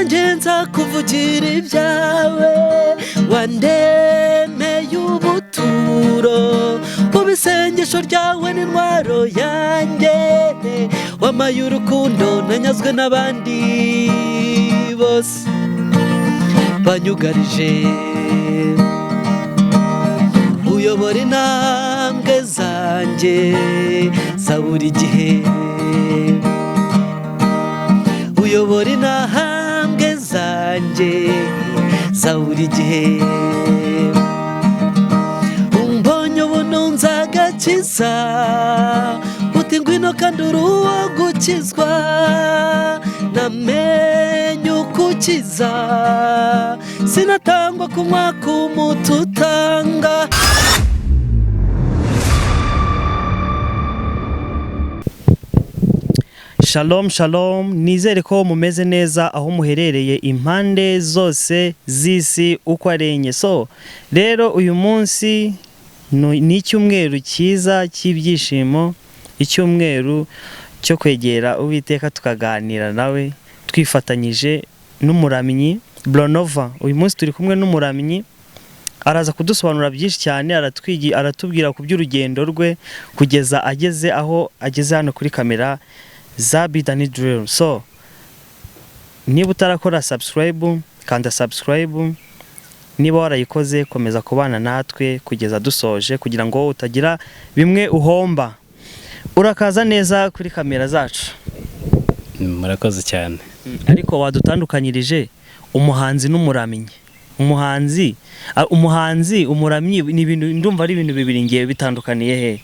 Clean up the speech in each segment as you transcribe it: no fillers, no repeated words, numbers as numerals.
nanjye nzakuvugira ibyawe wandemeye ubuturo ubisengesho ryawe n'intwaro yanjye wamaye urukundo nanyazwe n'abandi bose banyugarije uyobora intambwe zanjye za buri gihe uyobora intambwe zanjye za buri gihe umbonye ubuntu nzagakiza uti ngwino kandi uri uwo gukizwa namenye ukukiza sinatangwa ku mwaka umuti utanga. Shalom shalom, nizere ko mumeze neza aho muherereye impande zose z'isi uko arenye. So rero uyu munsi ni icyumweru cyiza cy'ibyishimo, icyumweru cyo kwegera Uwiteka tukaganira nawe twifatanyije n'umuramyi Bronova. Uyu munsi turi kumwe n'umuramyi, araza kudusobanura byinshi cyane, aratubwira ku by'urugendo rwe kugeza ageze aho ageze hano kuri kamera za Bidani Drill. So niba utarakora subscribe kanda subscribe, niba warayikoze komeza kubana natwe kugeza dusoje kugira ngo utagira bimwe uhomba. Urakaza neza kuri kamera zacu. Murakoze cyane. Ariko wadutandukanyirije umuhanzi n'umuramyi. Umuhanzi umuramyi ni ibintu, ndumva ari ibintu bibiri ngiye bitandukaniye he?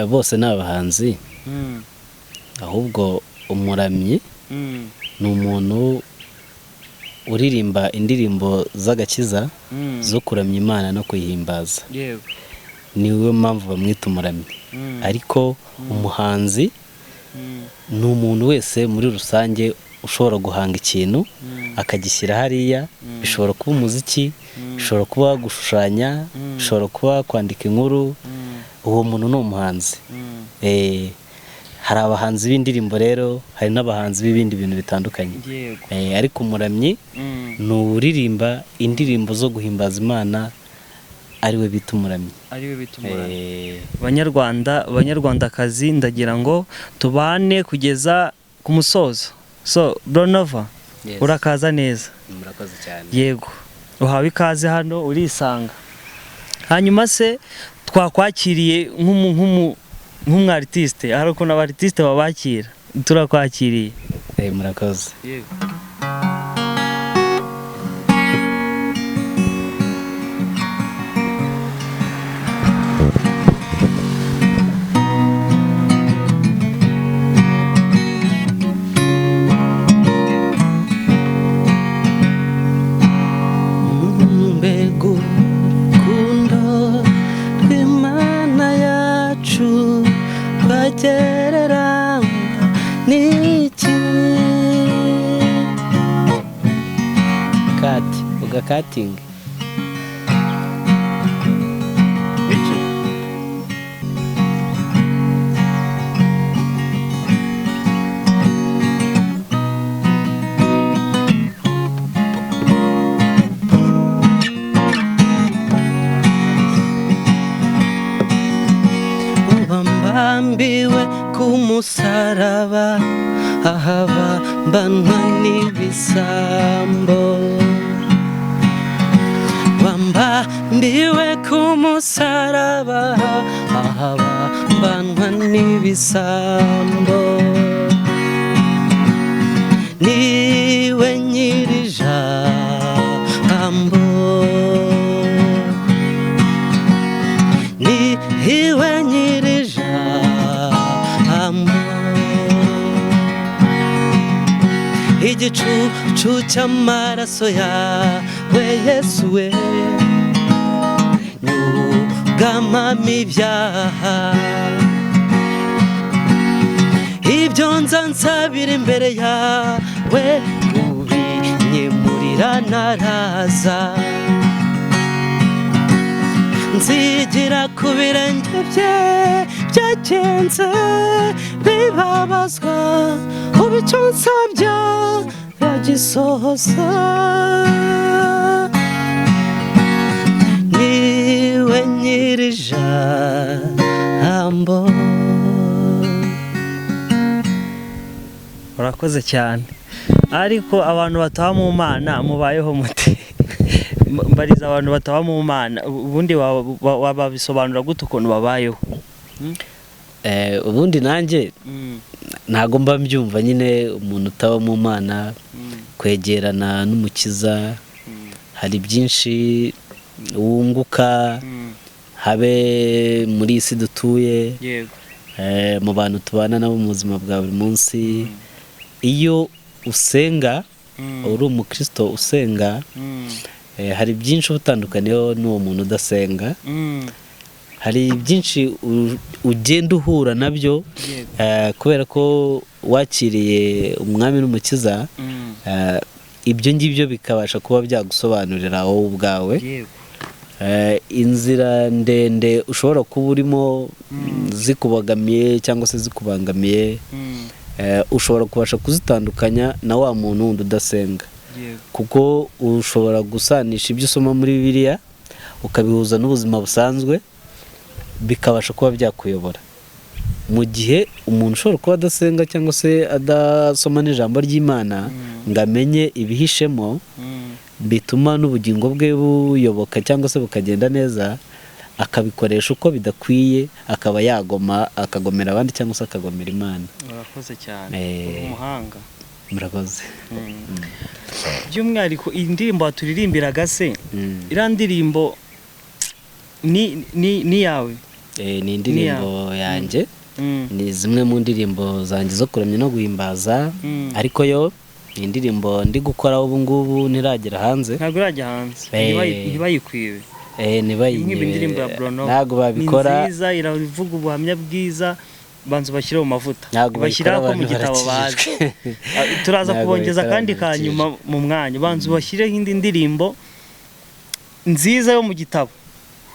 Bose ni abahanzi. Ahubwo umuramyi ni umuntu uririmba indirimbo z'agakiza zo kuramya Imana no kuyihimbaza. Yego. Niwe mpamvu bamwita umuramyi. Ariko umuhanzi ni umuntu wese muri rusange ushobora guhanga ikintu akagishyira hariya, bishobora kuba umuziki, bishobora kuba gushushanya, bishobora kuba kwandika inkuru. Uwo muntu ni umuhanzi. Hari abahanzi b'indirimbo rero, hari n'abahanzi b'ibindi bintu bitandukanye. Ariko umuramyi ni uririmba indirimbo zo guhimbaza Imana, ariwe bita umuramyi. Banyarwandakazi, ndagira ngo tubane kugeza ku musozo. So Bronova, urakaza neza. Murakoze cyane. Yego, uhawe ikaze hano urisanga. Hanyuma se twakwakiriye nk'umwartiste, hari ukuntu abartiste babakira, turakwakiriye. Murakoze. Yego. Cutting. Wambambiwe kumusaraba ahaba mbanwa n'ibisambo, wambambiwe kumusaraba ahaba mbanwa n'ibisambo, niwe nyirijambo, niwe nyirijambo, igicucu cy'amaraso yawe Yesu we, nyugamamo ibyaha, ibyo nzansabira imbere yawe ubinyemurira naraza, nzigira ku birenge bye byagenze bibabazwa, ubico nsabya ugisohoza niwe nyir'ijambo. urakoze cyane. Ariko abantu bataba mu Mana mubayeho mute? Mbariza abantu bataba mu Mana ubundi wababisobanura gute ukuntu babayeho? Ubundi nanjye ntago mba mbyumva nyine umuntu utaba mu Mana kwegerana n'umukiza hari byinshi wunguka habe muri isi dutuye mu bantu tubana nabo mu buzima bwa buri munsi. Iyo usenga uri umukristo usenga hari byinshi utandukaniyeho n'uwo muntu udasenga. Hari byinshi ugenda uhura nabyo kubera ko wakiriye umwami n'umukiza, ibyo ngibyo bikabasha kuba byagusobanurira wowe ubwawe. Inzira ndende ushobora kuba urimo zikubagamiye cyangwa se zikubangamiye, ushobora kubasha kuzitandukanya na wa muntu wundi udasenga, kuko ushobora gusanisha ibyo usoma muri Bibiliya ukabihuza n'ubuzima busanzwe bikabasha kuba byakuyobora. Mu gihe umuntu ushobora kuba adasenga cyangwa se adasoma n'ijambo ry'Imana ngo amenye ibihishemo, bituma n'ubugingo bwe buyoboka cyangwa se bukagenda neza, akabikoresha uko bidakwiye, akaba yagoma akagomera abandi cyangwa se akagomera Imana. Urakoze cyane, umuhanga. Murakoze. By'umwihariko indirimbo waturirimbiraga se, iriya ndirimbo ni yawe? Ni indirimbo yanjye, ni zimwe mu ndirimbo zanjye zo kuramya no guhimbaza, ariko yo ni indirimbo ndi gukora ubu ngubu ntiragera hanze. Ntabwo irajya hanze? Ntibayikwibe? Ntibayinyibe, ntabwo babikora. Ni nziza, iravuga ubuhamya bwiza, banza bashyire mu mavuta, bashyira ko mu gitabo bazi. Turaza kubongeza kandi kanyuma mu mwanya. Banza bashyireho indi ndirimbo nziza yo mu gitabo,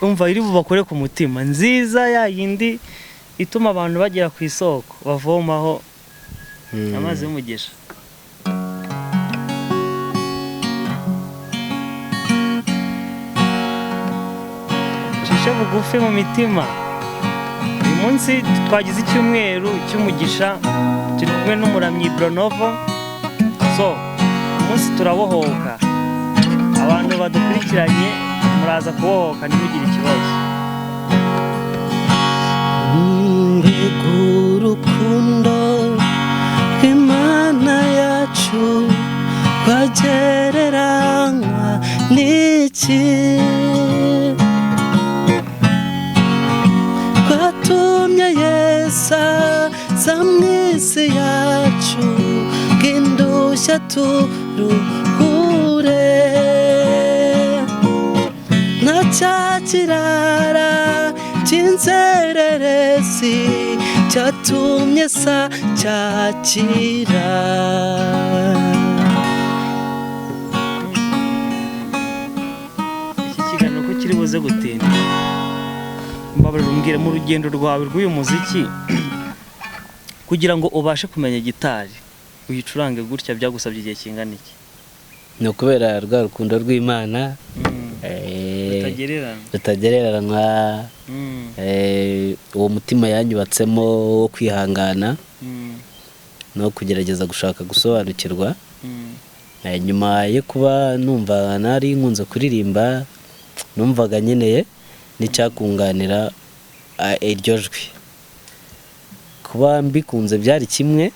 umva iri bubakore ku mutima, nziza ya yindi ituma abantu bagera ku isoko bavomaho amazi y'umugisha. Cishe bugufi mu mitima. Uyu munsi twagize icyumweru cy'umugisha, turi kumwe n'umuramyi Bronovo. So umunsi turabohoka, abantu badukurikiranye muraza kubohoka ntibigire ikibazo. Mbega urukundo rw'Imana yacu rwagereranywa n'iki? Rwatumye Yesu aza mu isi yacu bw'indushya turuhure. Nta cya kirara cy'inzererezi cyatumye sa cyakira. Iki kiganiro ko kiri buze gutinda, mbabarira umbwire mu rugendo rwawe rw'uyu muziki kugira ngo ubashe kumenya gitari uyicurange gutya byagusabye igihe kingana iki? Ni ukubera rwa rukundo rw'Imana rutagereranywa, uwo mutima yanyubatsemo wo kwihangana no kugerageza gushaka gusobanukirwa. Nyuma yo kuba numva nari nkunze kuririmba, numvaga nkeneye n'icyakunganira iryo jwi. Kuba mbikunze byari kimwe,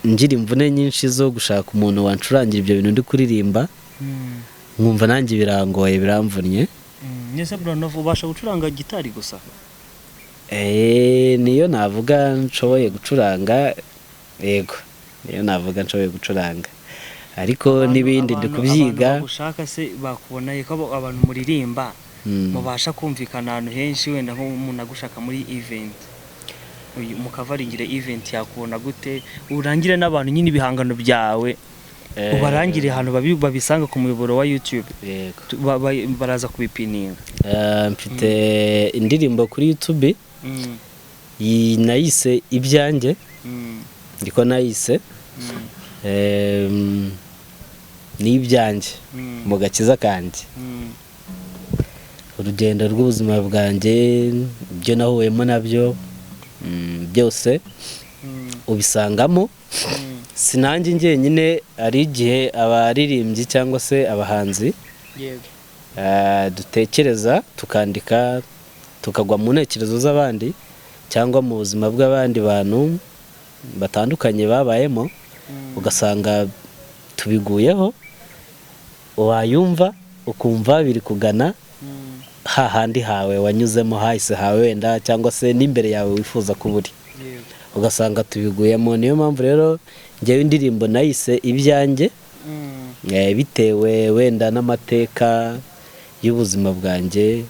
ngira imvune nyinshi zo gushaka umuntu wancurangira ibyo bintu ndi kuririmba, nkumva nanjye birangoye, biramvunnye. Nese Bronovo ubasha gucuranga gitari gusa? Niyo navuga nshoboye gucuranga, yego niyo navuga nshoboye gucuranga, ariko n'ibindi ndi kubyiga. Ushaka se bakubona ko abantu muririmba mubasha kumvikana ahantu henshi, wenda nk'umuntu agushaka muri event, mukavaringire event yakubona gute? Urangire n'abantu nyine ibihangano byawe ubarangire ahantu babisanga ku muyoboro wa YouTube, baraza kubipininga. Mfite indirimbo kuri YouTube nayise ibyanjye, ndiko nayise n'ibyanjye mu gakiza kanjye. Urugendo rw'ubuzima bwanjye, ibyo nahuyemo nabyo byose ubisangamo. Sinanjye njyenyine, ari igihe abaririmbyi cyangwa se abahanzi dutekereza tukandika tukagwa mu ntekerezo z'abandi cyangwa mu buzima bw'abandi bantu batandukanye babayemo, ugasanga tubiguyeho, wayumva ukumva biri kugana hahandi hawe wanyuzemo, hahise hawe wenda, cyangwa se n'imbere yawe wifuza kuba uri, ugasanga tubiguyemo. Niyo mpamvu rero njyewe indirimbo nayise ibyanjye, bitewe wenda n'amateka y'ubuzima bwanjye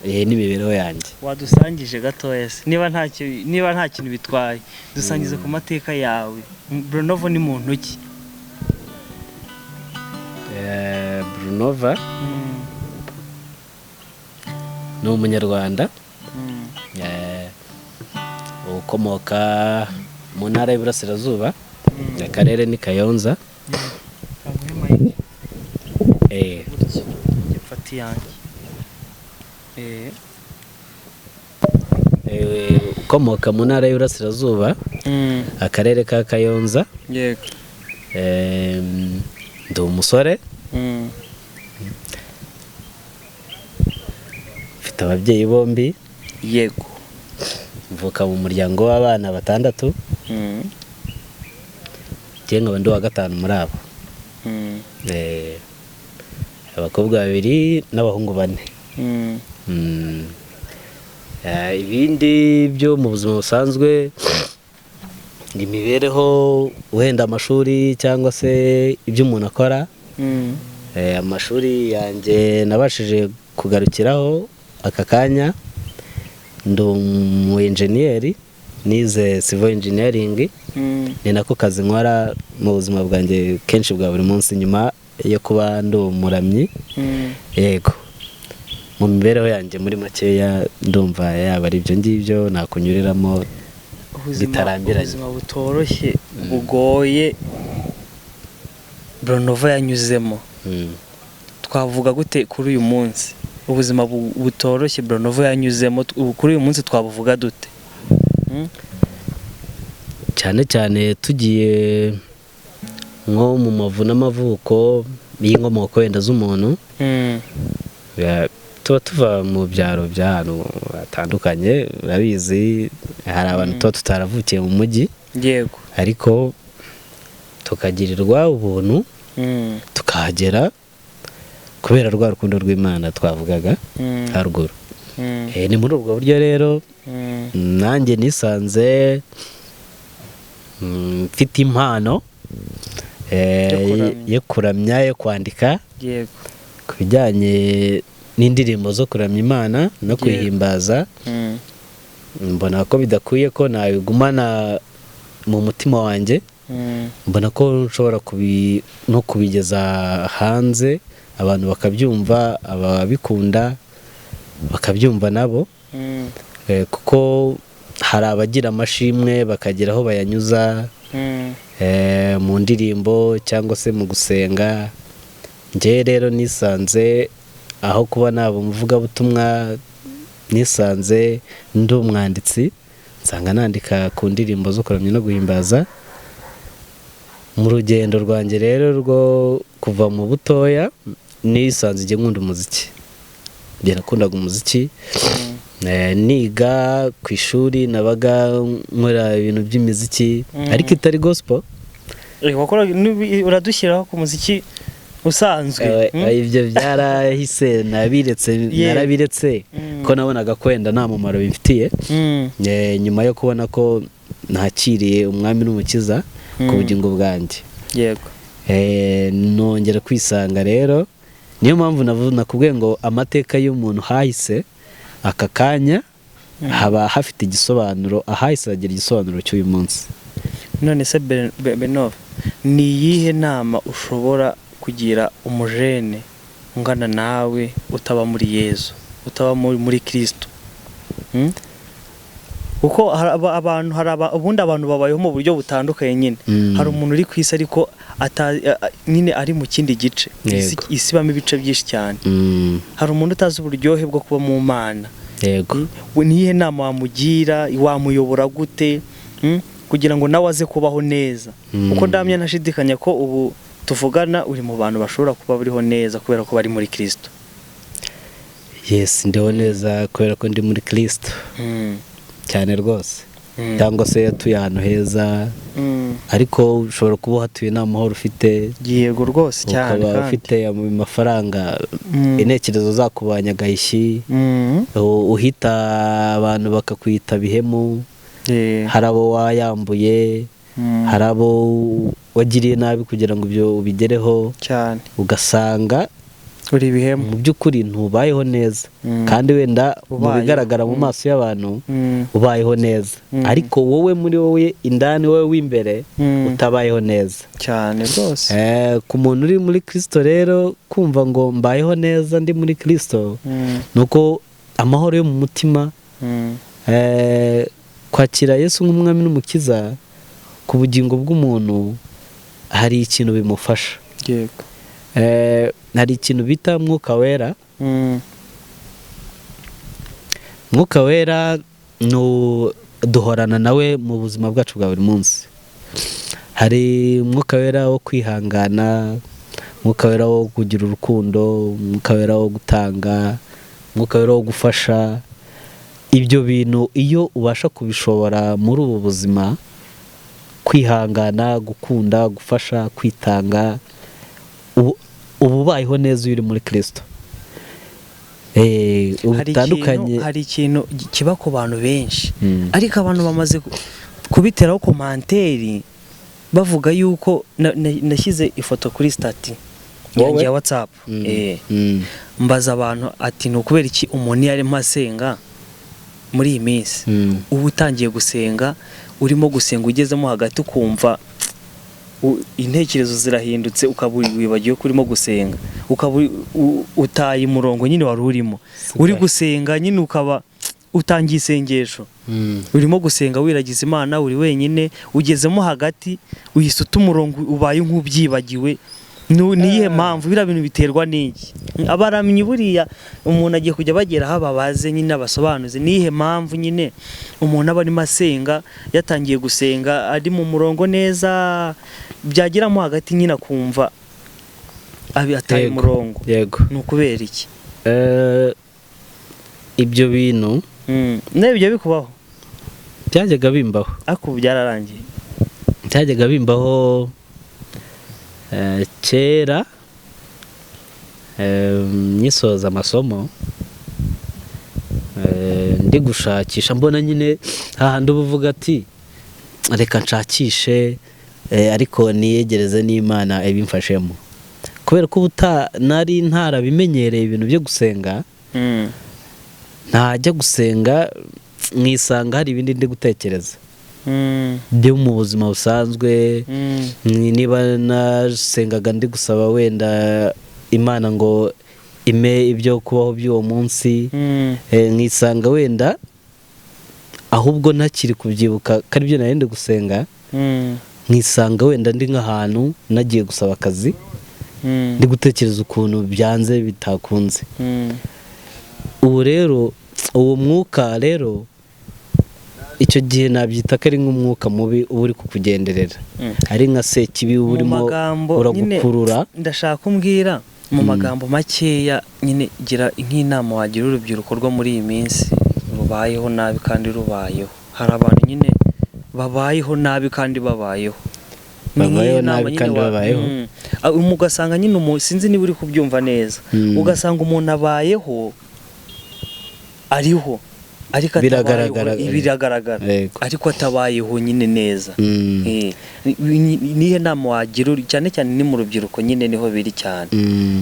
n'imibereho yanjye. Wadusangije gatoya se, niba nta kintu bitwaye, dusangize ku mateka yawe. Brunova ni muntu ki? Brunova ni umunyarwanda ukomoka mu ntara y'Iburasirazuba, akarere ni Kayonza. Ukomoka mu ntara y'Iburasirazuba, akarere ka Kayonza. Yego. Ndi umusore, mfite ababyeyi bombi. Yego. Mvuka mu muryango w'abana 6. Njye nkaba ndi wa 5 muri abo. Abakobwa 2 n'abahungu 4. Ibindi byo mu buzima busanzwe, imibereho, wenda amashuri cyangwa se ibyo umuntu akora. Amashuri yanjye nabashije kugarukiraho aka kanya. Ndi umu engineer, nize civil engineering. Ni nako kazi nkora mu buzima bwanjye kenshi bwa buri munsi, nyuma yo kuba ndi umuramyi. Yego, mu mibereho yanjye muri makeya ndumva yaba ari ibyo ngibyo nakunyuriramo bitarambiranye. Ubuzima butoroshye bugoye Brunova yanyuzemo, twavuga gute kuri uyu munsi? Ubuzima butoroshye Brunova yanyuzemo kuri uyu munsi twabuvuga dute? Cyane cyane tugiye nko mu mavu n'amavuko y'inkomoko wenda z'umuntu. Tuba tuva mu byaro by'ahantu hatandukanye, urabizi hari abantu tuba tutaravukiye mu mujyi. Yego. Ariko tukagirirwa ubuntu tukahagera kubera rwa rukundo rw'Imana twavugaga haruguru. Ni muri ubwo buryo rero nanjye nisanze mfite impano yo kuramya, yo kwandika. Yego. Ku bijyanye n'indirimbo zo kuramya Imana no kwihimbaza. Mbona ko bidakwiye ko nabigumana mu mutima wanjye. Mbona ko nshobora no kubigeza hanze, abantu bakabyumva, ababikunda bakabyumva nabo. Kuko hari abagira amashimwe bakagira aho bayanyuza mu ndirimbo cyangwa se mu gusenga. Njye rero nisanze aho kuba naba umuvugabutumwa, nisanze ndi umwanditsi, nsanga nandika ku ndirimbo zo kuramya no guhimbaza. Mu rugendo rwanjye rero rwo kuva mu butoya, nisanze njye nkunda umuziki. Njye nakundaga umuziki. Niga ku ishuri nabaga nkora ibintu by'imiziki ariko itari gospel. Uradushyiraho ku muziki usanzwe? Ibyo byarahise, narabiretse ko nabonaga kwenda nta mumaro bimfitiye. Nyuma yo kubona ko ntakiriye umwami n'umukiza ku bugingo bwanjye. Yego. Nongera kwisanga rero, niyo mpamvu nakubwiye ngo amateka y'umuntu hahise aka kanya haba hafite igisobanuro, ahahise hagira igisobanuro cy'uyu munsi. None se Brunova, ni iyihe nama ushobora kugira umujene ungana nawe utaba muri Yesu, utaba muri Kristo? kuko ubundi abantu babayeho mu buryo butandukanye nyine. Hari umuntu uri ku isi ariko nyine ari mu kindi gice. Isi ibamo ibice byinshi cyane. Hari umuntu utazi uburyohe bwo kuba mu Mana. Yego. Niyihe nama wamugira, wamuyobora gute kugira ngo nawe aze kubaho neza? Kuko ndamya ntashidikanya ko ubu tuvugana uri mu bantu bashobora kuba buriho neza kubera ko bari muri Kristo. Yes, ndiho neza kubera ko ndi muri Kristo. Cyane rwose. Cyangwa se yatuye ahantu heza, ariko ushobora kuba uhatuye nta mahoro ufite. Yego rwose cyane, ukaba ufite amafaranga, intekerezo zakubanya gahishyi, uhita abantu bakakwita bihemu, hari abo wayambuye, hari abo wagiriye nabi kugira ngo ibyo ubigereho cyane, ugasanga uri bihemu, mu by'ukuri ntubayeho neza, kandi wenda mu bigaragara mu maso y'abantu ubayeho neza, ariko wowe muri wowe indani wowe w'imbere utabayeho neza cyane rwose. Ku muntu uri muri Kristo rero kumva ngo mbayeho neza ndi muri Kristo, nuko amahoro yo mu mutima, kwakira Yesu nk'umwami n'umukiza ku bugingo bw'umuntu, hari ikintu bimufasha. Yego. Hari ikintu bita Mwuka Wera. Mwuka Wera duhorana nawe mu buzima bwacu bwa buri munsi. Hari Mwuka Wera wo kwihangana, Mwuka Wera wo kugira urukundo, Mwuka Wera wo gutanga, Mwuka Wera wo gufasha. Ibyo bintu iyo ubasha kubishobora muri ubu buzima, kwihangana, gukunda, gufasha, kwitanga, ubu ubayeho neza uri muri Kristo. Hari ikintu kiba ku bantu benshi, ariko abantu bamaze kubiteraho komanteri bavuga yuko nashyize ifoto kuri stati yanjye ya WhatsApp. Mbaza abantu ati ni ukubera iki umuntu yarimo asenga muri iyi minsi, uba utangiye gusenga, urimo gusenga ugezemo hagati ukumva intekerezo zirahindutse, ukaba wibagiwe ko urimo gusenga, ukaba utaye umurongo nyine wari urimo uri gusenga, nyine ukaba utangiye isengesho, urimo gusenga wiragiza Imana, uri wenyine, ugezemo hagati uhise uta umurongo, ubaye nk'ubyibagiwe. Niyihe mpamvu? Biriya bintu biterwa n'iki? Abaramyi buriya umuntu agiye kujya bagera aho babaze nyine abasobanuze niyihe mpamvu nyine umuntu aba arimo asenga, yatangiye gusenga ari mu murongo neza, byagiramo hagati nyine akumva ataye umurongo. Yego. Ni ukubera iki? Ibyo bintu n'ibyo bikubaho? Byajyaga bimbaho, ariko ubu byararangiye. Byajyaga bimbaho kera, nyisoza amasomo, ndi gushakisha, mbona nyine hahandi uba uvuga ati reka nshakishe, ariko niyegereze n'Imana ibimfashemo, kubera ko nari ntarabimenyereye ibintu byo gusenga. Ntajya gusenga mwisanga hari ibindi ndi gutekereza byo mu buzima busanzwe. Niba nasengaga ndi gusaba wenda Imana ngo ime ibyo kubaho by'uwo munsi, mwisanga wenda ahubwo ntakiri kubyibuka ko aribyo nari ndi gusenga, mwisanga wenda ndi nk'ahantu nagiye gusaba akazi, ndi gutekereza ukuntu byanze bitakunze. Ubu rero uwo mwuka rero icyo gihe nabyita ko ari nk'umwuka mubi uba uri kukugenderera, ari nka sekibi uba urimo uragukurura. Ndashaka kumbwira mu magambo makeya nyine, gira nk'inama wagira urubyiruko rwo muri iyi minsi rubayeho nabi kandi rubayeho. Hari abantu nyine babayeho nabi kandi babayeho, ugasanga nyine sinzi niba uri kubyumva neza, ugasanga umuntu abayeho ariho ariko biragaragara ariko atabayeho nyine neza. Nihe nama wagira, cyane cyane ni mu rubyiruko nyine niho biri cyane,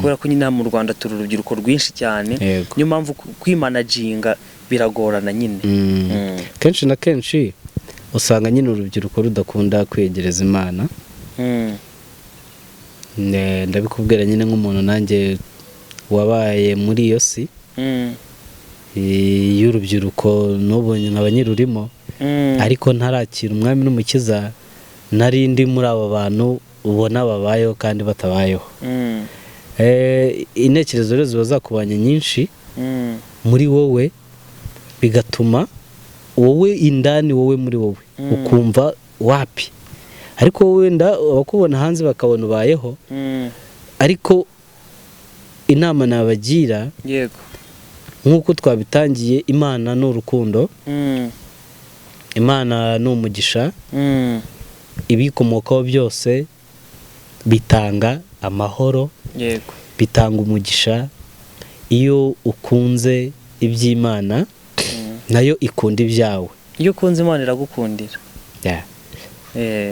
kubera ko nyine mu Rwanda turi urubyiruko rwinshi cyane, niyo mpamvu kwimanaginga biragorana nyine. Kenshi na kenshi usanga nyine urubyiruko rudakunda kwegereza Imana. Ndabikubwira nyine nk'umuntu nanjye wabaye muri iyo si y'urubyiruko, n'ubu nkaba nyirurimo. ariko ntarakira umwami n'umukiza, nari ndi muri abo bantu ubona babayeho kandi batabayeho. Intekerezo rero ziba zakubanye nyinshi muri wowe, bigatuma wowe indani, wowe muri wowe ukumva wapi, ariko wowe wenda abakubona hanze bakabona ubayeho. Ariko inama nabagira, yego, nk'uko twabitangiye, Imana ni urukundo, Imana ni umugisha, ibikomokaho byose bitanga amahoro, yego, bitanga umugisha. Iyo ukunze iby'Imana nayo ikunda ibyawe. iyo ukunze Imana iragukundira.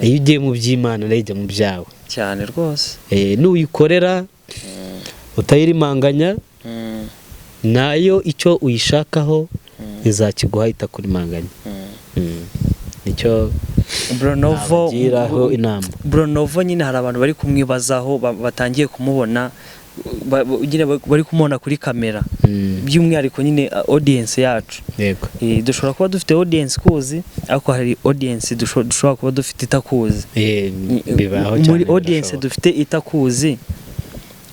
Iyo ugiye mu by'Imana nayo ijya mu byawe cyane rwose. Nuyikorera utayirimanganya, nayo icyo uyishakaho izakiguha itakurimanganya. Nicyo Brunovo, nabagiraho inama. Brunovo nyine hari abantu bari kumwibazaho, batangiye kumubona, bari kumubona kuri kamera, by'umwihariko nyine audience yacu. Yego. Dushobora kuba dufite audience kuzi, ariko hari audience dushobora kuba dufite itakuzi. Bibaho cyane. Muri audience dufite itakuzi,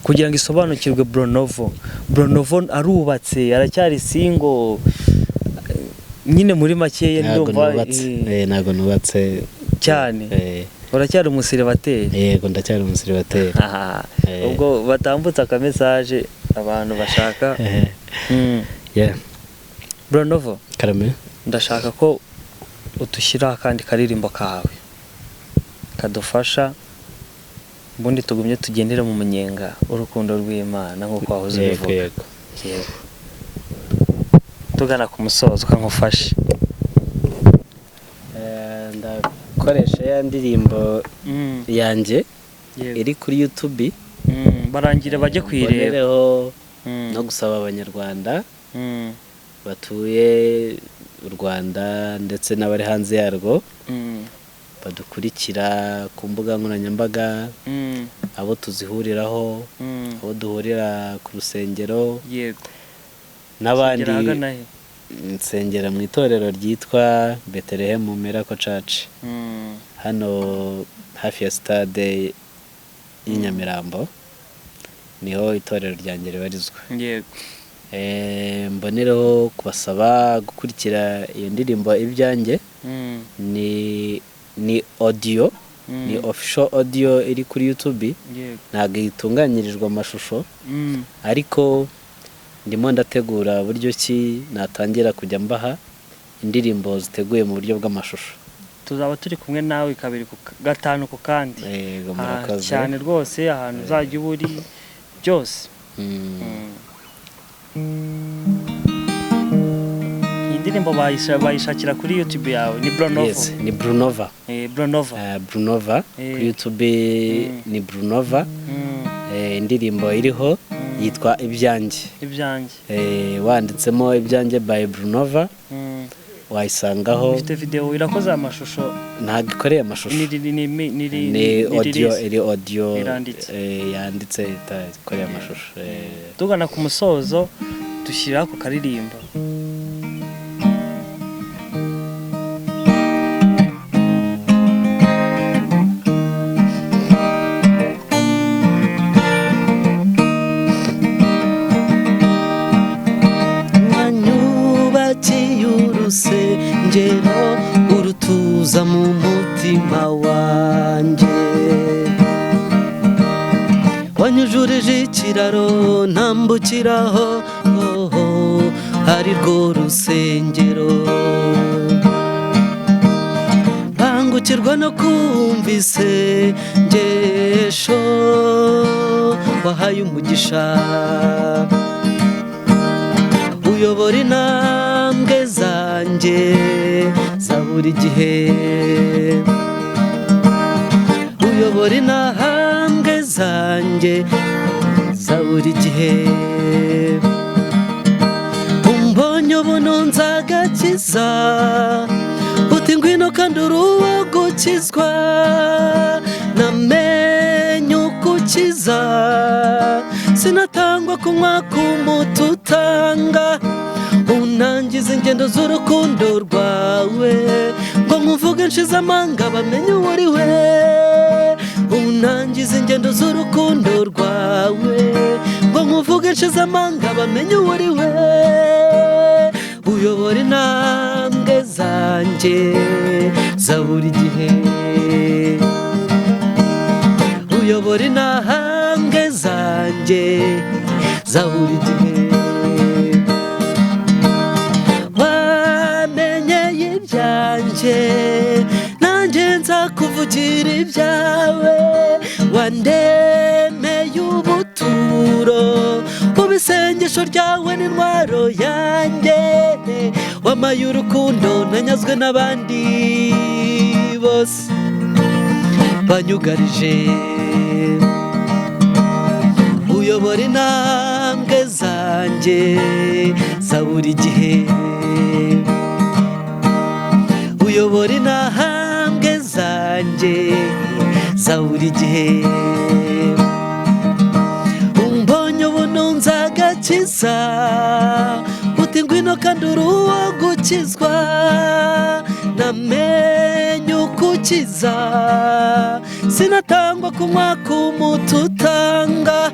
kugira ngo isobanukirwe Brunovo. Brunovo arubatse, aracyari single, nyine muri makeya ndumva. Ntago nubatse cyane. Uracyari umusiribateri? Yego, ndacyari umusiribateri. Ubwo batambutse aka message abantu bashaka. Brunovo, Karame, ndashaka ko utushyira akandi karirimbo kawe kadufasha, ubundi tugumye tugendera mu munyenga urukundo rw'Imana nk'uko wahoze ubivuga. Yego. Tugana ku musozo, kankufashe. Ndakoresha ya ndirimbo yanjye iri kuri YouTube, barangira bajye kwireba. No gusaba abanyarwanda batuye u Rwanda ndetse n'abari hanze yarwo badukurikira ku mbuga nkoranyambaga, abo tuzihuriraho, abo duhurira ku rusengero, yego, n'abandi. Nsengera mu itorero ryitwa Bethlehem Miracle Church, hano hafi ya stade y'Inyamirambo, niho itorero ryanjye ribarizwa. Yego. Mbonereho kubasaba gukurikira iyo ndirimbo ibyanjye. Ni audio, ni official audio iri kuri YouTube. Ntabwo itunganyirijwe amashusho, ariko ndimo ndategura buryo ki natangira kujya mbaha indirimbo ziteguye mu buryo bw'amashusho. Tuzaba turi kumwe nawe 2 ku kandi. Yego, murakoze cyane rwose, ahantu uzajya uburi byose. Indirimbo bayishakira kuri YouTube yawe ni Brunovo? Yes, ni Brunova. Brunova kuri YouTube ni Brunova. Indirimbo iriho yitwa ibyanjye. Wanditsemo ibyanjye by Brunova, wayisangaho. Ifite video, irakoze amashusho? Ntabwo ikoreye amashusho, ni audio yanditse ikoreye amashusho. Tugana ku musozo, dushyira ku karirimbo. Urusengero urutuza mu mutima wanjye, wanyujurije ikiraro ntambukiraho, hari rwo rusengero. Bangukirwa no kumva isengesho wahaye umugisha, uyobora intambwe zanjye za buri gihe, uyobora intambwe zanjye za buri gihe. Umbonye ubuntu nzagakiza, uti ngwino kandi uri uwo gukizwa. Namenye uko ukiza, sinatangwa kunywa k'umuti utanga, unange untangiza ingendo z'urukundo rwawe ngo nkuvuge nshize amanga bamenye uwo uri we untangiza ingendo z'urukundo rwawe ngo nkuvuge nshize amanga bamenye uwo uri we uyobora intambwe zanjye za buri gihe uyobora intambwe zanjye za buri gihe wamenyeye ibyanjye nanjye nzakuvugira ibyawe wandemeye ubuturo ubu isengesho ryawe n'intwaro yanjye wamaye urukundo nanyazwe n'abandi bose banyugarije uyobora intambwe zanjye za buri gihe uyobora intambwe zanjye za buri gihe umbonye ubu nunze agakiza uti ngwino kandi uri uwo gukizwa namenye uko ukiza sinatangwa ku mwaka umuti utanga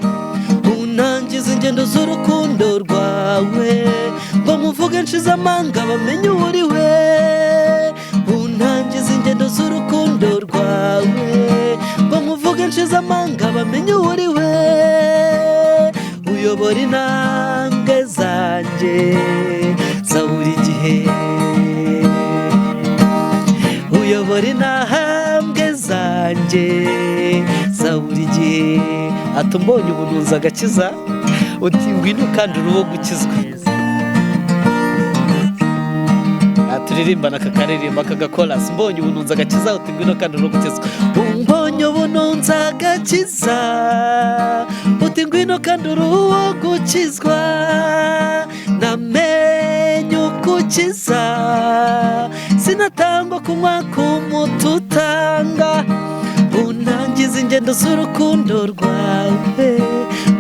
untangiza ingendo z'urukundo rwawe ngo muvuge nshize amanga bamenye uwo uri we untangiza ingendo z'urukundo rwawe ngo muvuge nshize amanga bamenye uwo uri we uyobora intambwe zanjye za buri gihe uyobora intambwe zanjye za buri gihe atumbonye ubu nunze agakiza uti ngwino kandi uri uwo gukizwa turirimbana kakaririmba kagakora mbonye ubu nunze agakiza uti ngwino kandi uri uwo gukizwa umbonye ubu nunze agakiza uti ngwino kandi uri uwo gukizwa namenye uko ukiza sinatangwa ku mwaka umuti utanga untangiza ingendo z'urukundo rwawe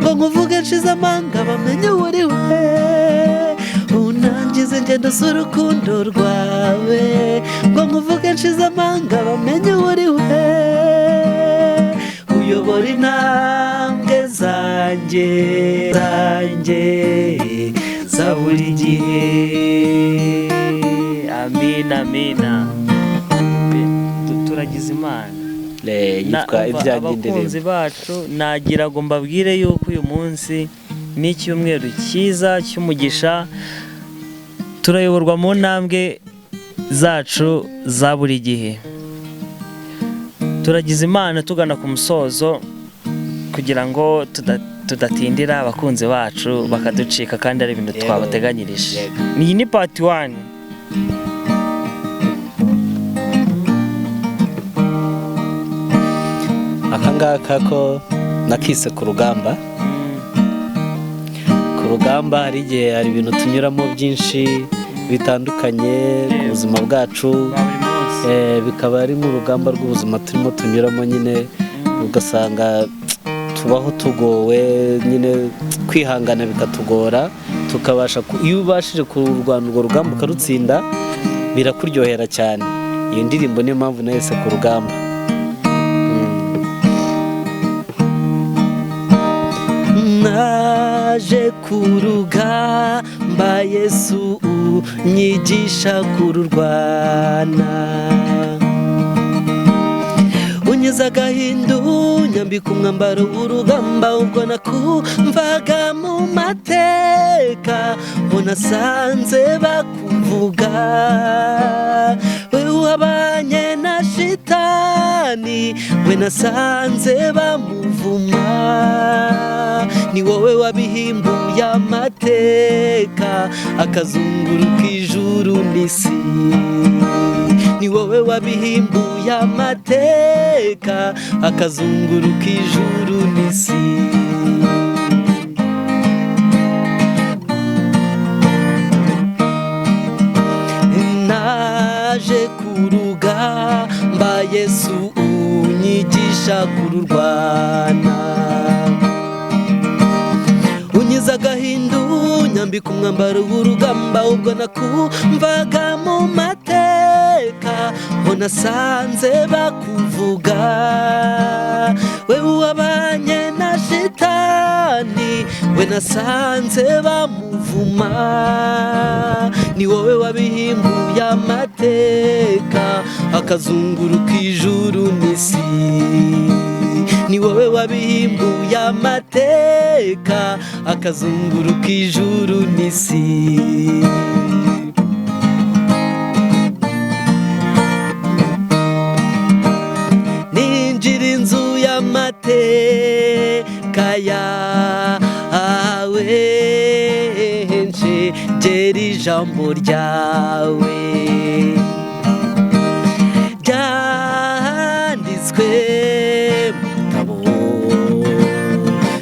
ngo nkuvuge nshize amanga bamenye uwo uri we untangiza ingendo z'urukundo rwawe ngo nkuvuge nshize amanga bamenye uwo uri we uyobora intambwe zanjye za buri gihe amina amina turagize imana yitwa ibyanjye abakunzi bacu nagira ngo mbabwire yuko uyu munsi ni icyumweru cyiza cy'umugisha turayoborwa mu ntambwe zacu za buri gihe turagize imana tugana ku musozo kugira ngo tudatindira abakunzi bacu bakaducika kandi ari ibintu twabateganyirije iyi ni part 1 akangaka ko nakise ku rugamba hari igihe hari ibintu tunyuramo byinshi bitandukanye ku buzima bwacu bikaba ari nk'urugamba rw'ubuzima turimo tunyuramo nyine ugasanga tubaho tugowe nyine kwihangana bikatugora tukabasha iyo ubashije kurwana urwo rugamba ukarutsinda birakuryohera cyane iyo ndirimbo niyo mpamvu nahise ku rugamba naje ku rugamba Yesu unyigisha kururwana unkiza agahinda unyambika umwambaro w'urugamba ubwo nakumvaga mu mateka ngo nasanze bakuvuga we wabanye na shitani we nasanze bamuvuma ni wowe wabihimbuye amateka akazunguruka ijuru n'isi ni wowe wabihimbuye amateka akazunguruka ijuru n'isi naje ku rugamba Yesu unyigisha kururwana unkiza agahinda nyambika umwambaro w'urugamba ubwo nakumvaga mu mateka ho nasanze bakuvuga wewe wabanye na shitani we nasanze bamuvuma ni wowe wabihimbuye amateka akazunguruka ijuru n'isi ni wowe wabihimbuye amateka akazunguruka ijuru n'isi ninjira inzu y'amateka yawe njegera ijambo ryawe ryanditswe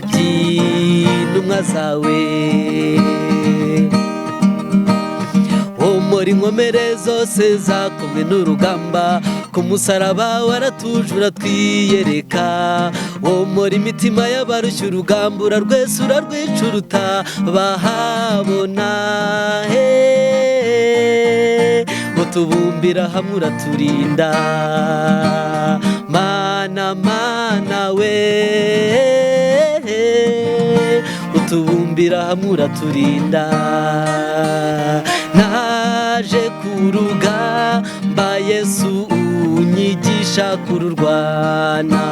by'intumwa zawe omora inkomere zose zakomwe n'urugamba ku musaraba waratuje uratwiyereka omora imitima y'abarushya urugamba urarwese urarwica uruta bahabona utubumbira hamwe uraturinda mana mana we utubumbira hamwe uraturinda naje kurugamba Yesu unyigisha kururwana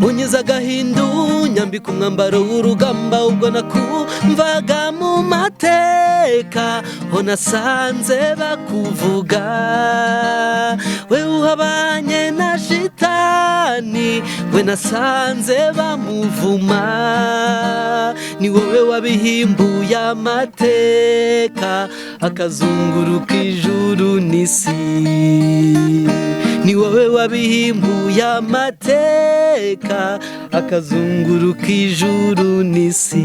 unyiza agahindu nyambika umwambaro w'urugamba ubwo nakumvaga mu mateka ho nasanze bakuvuga we uhabanye na shitani we nasanze bamuvuma ni wowe wabihimbuye amateka akazunguruka ijuru n'isi ni wowe wabihimbuye amateka akazunguruka ijuru n'isi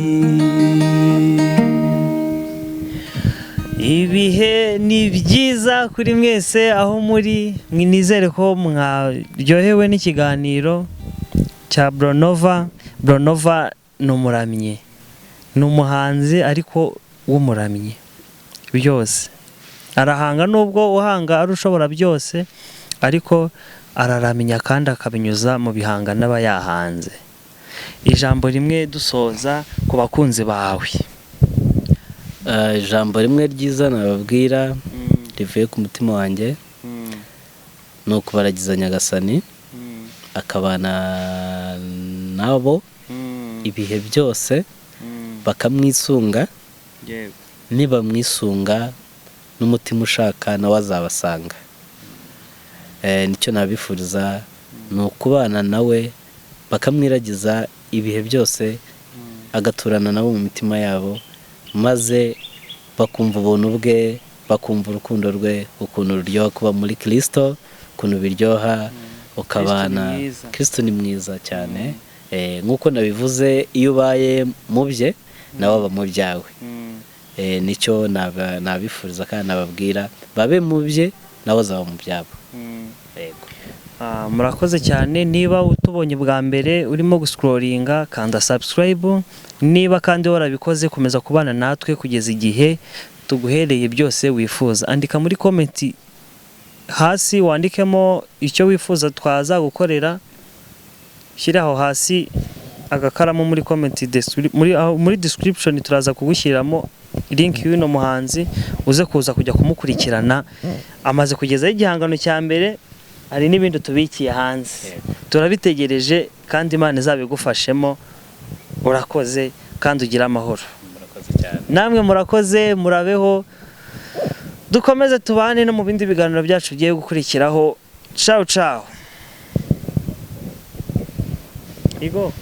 ibihe ni byiza kuri mwese aho muri nizere ko mwaryohewe n'ikiganiro cya Bronova ni umuramyi ni umuhanzi ariko w'umuramyi byose arahanga nubwo uhanga ari ushobora byose ariko araramenya kandi akabinyuza mu bihanga n'aba yahanze ijambo rimwe dusoza ku bakunzi bawe ijambo rimwe ryiza nababwira rivuye ku mutima wanjye ni ukubaragiza Nyagasani akabana nabo ibihe byose bakamwisunga nibamwisunga n'umutima ushaka nawe azabasanga nicyo nabifuriza ni ukubana nawe bakamwiragiza ibihe byose agaturana nabo mu mitima yabo maze bakumva ubuntu bwe bakumva urukundo rwe ukuntu ruryoha kuba muri Kristo ukuntu biryoha ukabana Kristo ni mwiza cyane nk'uko nabivuze iyo ubaye mu bye nawe aba mu byawe nicyo nabifuriza kandi nababwira babe mu bye nawe azaba mu byabo murakoze cyane niba utubonye bwa mbere urimo guscrollinga kanda subscribe niba kandi warabikoze komeza kubana natwe kugeza igihe tuguhereye byose wifuza andika muri comment hasi wandikemo icyo wifuza twazagukorera shyira aho hasi agakaramu muri comment muri description turaza kugushyiramo link y'uno muhanzi uze kuza kujya kumukurikirana amaze kugezaho igihangano cya mbere hari n'ibindi tubikiye hanze turabitegereje kandi Imana izabigufashemo urakoze kandi ugira amahoro namwe murakoze murabeho dukomeze tubane no mu bindi biganiro byacu bigiye gukurikiraho ciao ciao Igo